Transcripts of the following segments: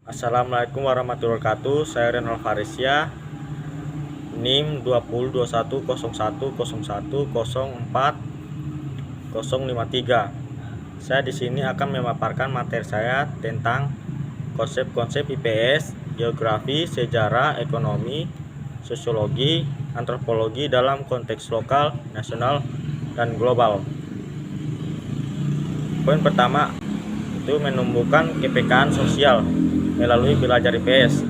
Assalamualaikum warahmatullahi wabarakatuh. Saya Renal Farisya, NIM 20210101040053. Saya di sini akan memaparkan materi saya tentang konsep-konsep IPS, geografi, sejarah, ekonomi, sosiologi, antropologi dalam konteks lokal, nasional, dan global. Poin pertama itu menumbuhkan kepekaan sosial melalui belajar IPS.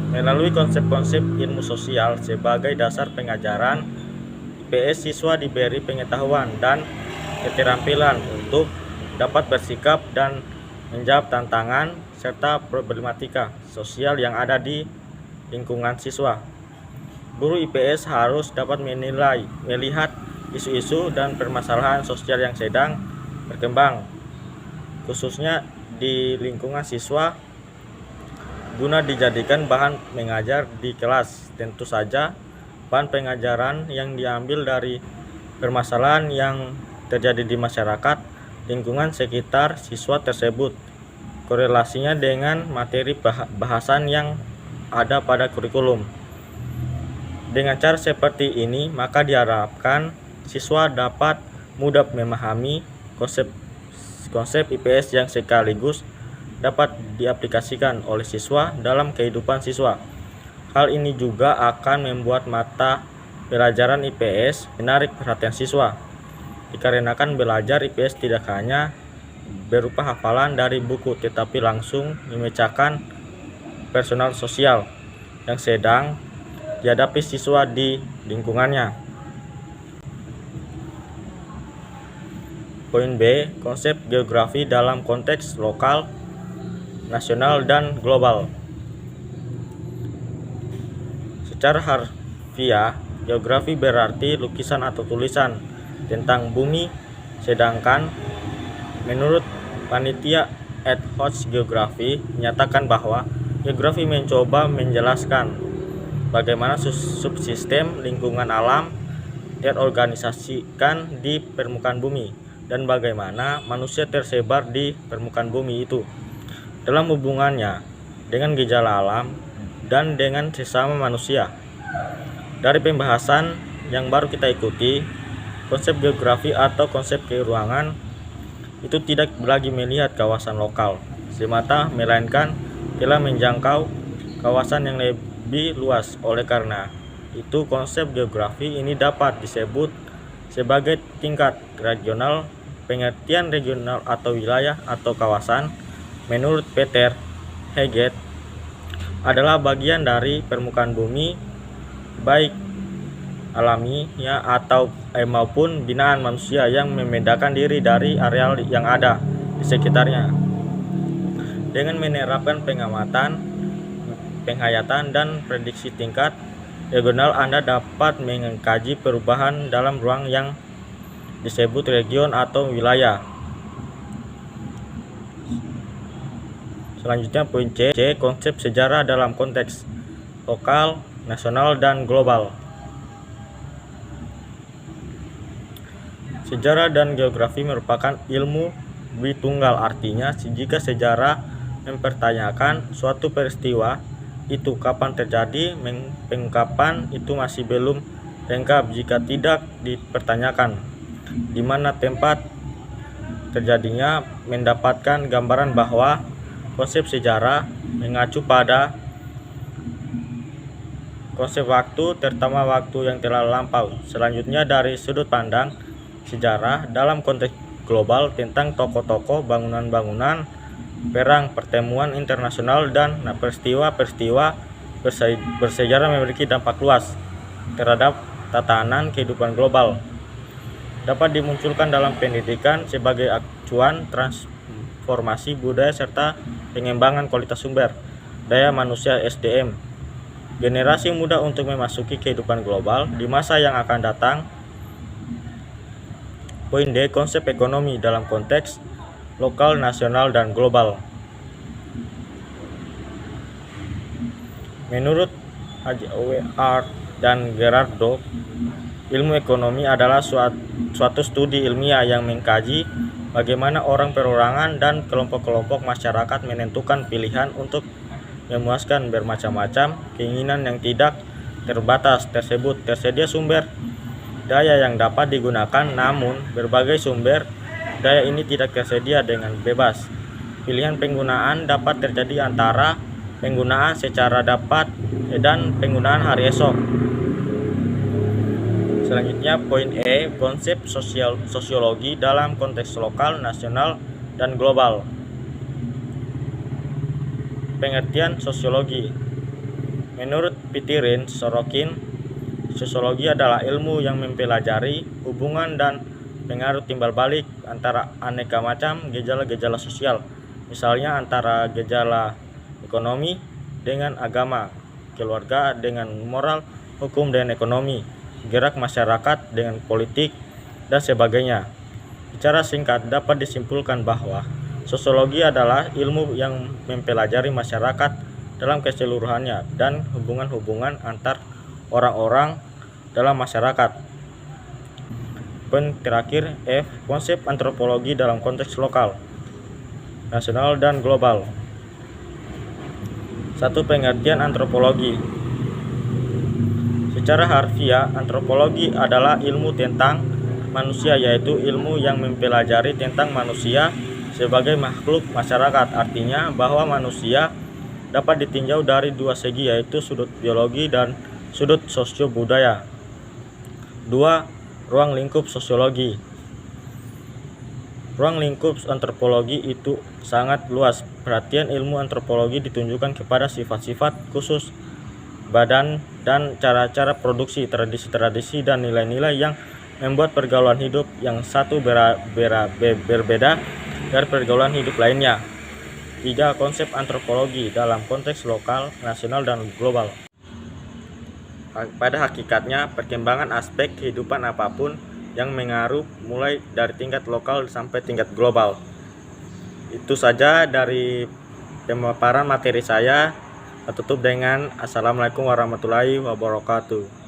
Melalui konsep-konsep ilmu sosial sebagai dasar pengajaran IPS, siswa diberi pengetahuan dan keterampilan untuk dapat bersikap dan menjawab tantangan serta problematika sosial yang ada di lingkungan siswa. Guru IPS harus dapat melihat isu-isu dan permasalahan sosial yang sedang berkembang, khususnya di lingkungan siswa, guna dijadikan bahan mengajar di kelas. Tentu saja bahan pengajaran yang diambil dari permasalahan yang terjadi di masyarakat lingkungan sekitar siswa tersebut, korelasinya dengan materi bahasan yang ada pada kurikulum. Dengan cara seperti ini, maka diharapkan siswa dapat mudah memahami konsep IPS yang sekaligus dapat diaplikasikan oleh siswa dalam kehidupan siswa. Hal ini juga akan membuat mata pelajaran IPS menarik perhatian siswa, dikarenakan belajar IPS tidak hanya berupa hafalan dari buku, tetapi langsung memecahkan personal sosial yang sedang dihadapi siswa di lingkungannya. Poin B, konsep geografi dalam konteks lokal, nasional, dan global. Secara harfiah, geografi berarti lukisan atau tulisan tentang bumi, sedangkan menurut panitia ad hoc geografi menyatakan bahwa geografi mencoba menjelaskan bagaimana subsistem lingkungan alam terorganisasikan di permukaan bumi dan bagaimana manusia tersebar di permukaan bumi itu dalam hubungannya dengan gejala alam dan dengan sesama manusia. Dari pembahasan yang baru kita ikuti, konsep geografi atau konsep keruangan itu tidak lagi melihat kawasan lokal semata, melainkan telah menjangkau kawasan yang lebih luas. Oleh karena itu, konsep geografi ini dapat disebut sebagai tingkat regional. Pengertian regional atau wilayah atau kawasan menurut Peter Heget adalah bagian dari permukaan bumi, baik alami atau maupun binaan manusia, yang membedakan diri dari areal yang ada di sekitarnya. Dengan menerapkan pengamatan, penghayatan, dan prediksi tingkat regional, Anda dapat mengkaji perubahan dalam ruang yang disebut region atau wilayah. Selanjutnya poin C, konsep sejarah dalam konteks lokal, nasional, dan global. Sejarah dan geografi merupakan ilmu Tunggal, artinya jika sejarah mempertanyakan suatu peristiwa itu kapan terjadi, pengungkapan itu masih belum lengkap jika tidak dipertanyakan di mana tempat terjadinya. Mendapatkan gambaran bahwa konsep sejarah mengacu pada konsep waktu, terutama waktu yang telah lampau. Selanjutnya, dari sudut pandang sejarah dalam konteks global, tentang tokoh-tokoh, bangunan-bangunan, perang, pertemuan internasional, dan peristiwa-peristiwa bersejarah memiliki dampak luas terhadap tatanan kehidupan global. Dapat dimunculkan dalam pendidikan sebagai acuan transformasi budaya serta pengembangan kualitas sumber daya manusia (SDM) generasi muda untuk memasuki kehidupan global di masa yang akan datang. Poin D, konsep ekonomi dalam konteks lokal, nasional, dan global. Menurut H.W.R. dan Gerardo, ilmu ekonomi adalah suatu studi ilmiah yang mengkaji bagaimana orang perorangan dan kelompok-kelompok masyarakat menentukan pilihan untuk memuaskan bermacam-macam keinginan yang tidak terbatas tersebut. Tersedia sumber daya yang dapat digunakan, namun berbagai sumber daya ini tidak tersedia dengan bebas. Pilihan penggunaan dapat terjadi antara penggunaan secara dapat dan penggunaan hari esok. Selanjutnya poin E, konsep sosiologi dalam konteks lokal, nasional, dan global. Pengertian sosiologi. Menurut Pitirin Sorokin, sosiologi adalah ilmu yang mempelajari hubungan dan pengaruh timbal balik antara aneka macam gejala-gejala sosial, misalnya antara gejala ekonomi dengan agama, keluarga dengan moral, hukum dan ekonomi, gerak masyarakat dengan politik, dan sebagainya. Secara singkat dapat disimpulkan bahwa sosiologi adalah ilmu yang mempelajari masyarakat dalam keseluruhannya dan hubungan-hubungan antar orang-orang dalam masyarakat. Poin terakhir F, konsep antropologi dalam konteks lokal, nasional, dan global. 1. Pengertian antropologi. Secara harfiah, antropologi adalah ilmu tentang manusia, yaitu ilmu yang mempelajari tentang manusia sebagai makhluk masyarakat. Artinya bahwa manusia dapat ditinjau dari dua segi, yaitu sudut biologi dan sudut sosio-budaya. 2. Ruang lingkup sosiologi. Ruang lingkup antropologi itu sangat luas. Perhatian ilmu antropologi ditunjukkan kepada sifat-sifat khusus badan dan cara-cara produksi, tradisi-tradisi dan nilai-nilai yang membuat pergaulan hidup yang satu berbeda dari pergaulan hidup lainnya. 3. Konsep antropologi dalam konteks lokal, nasional, dan global. Pada hakikatnya, perkembangan aspek kehidupan apapun yang mengaruh mulai dari tingkat lokal sampai tingkat global. Itu saja dari pemaparan materi saya. Tutup dengan Assalamualaikum warahmatullahi wabarakatuh.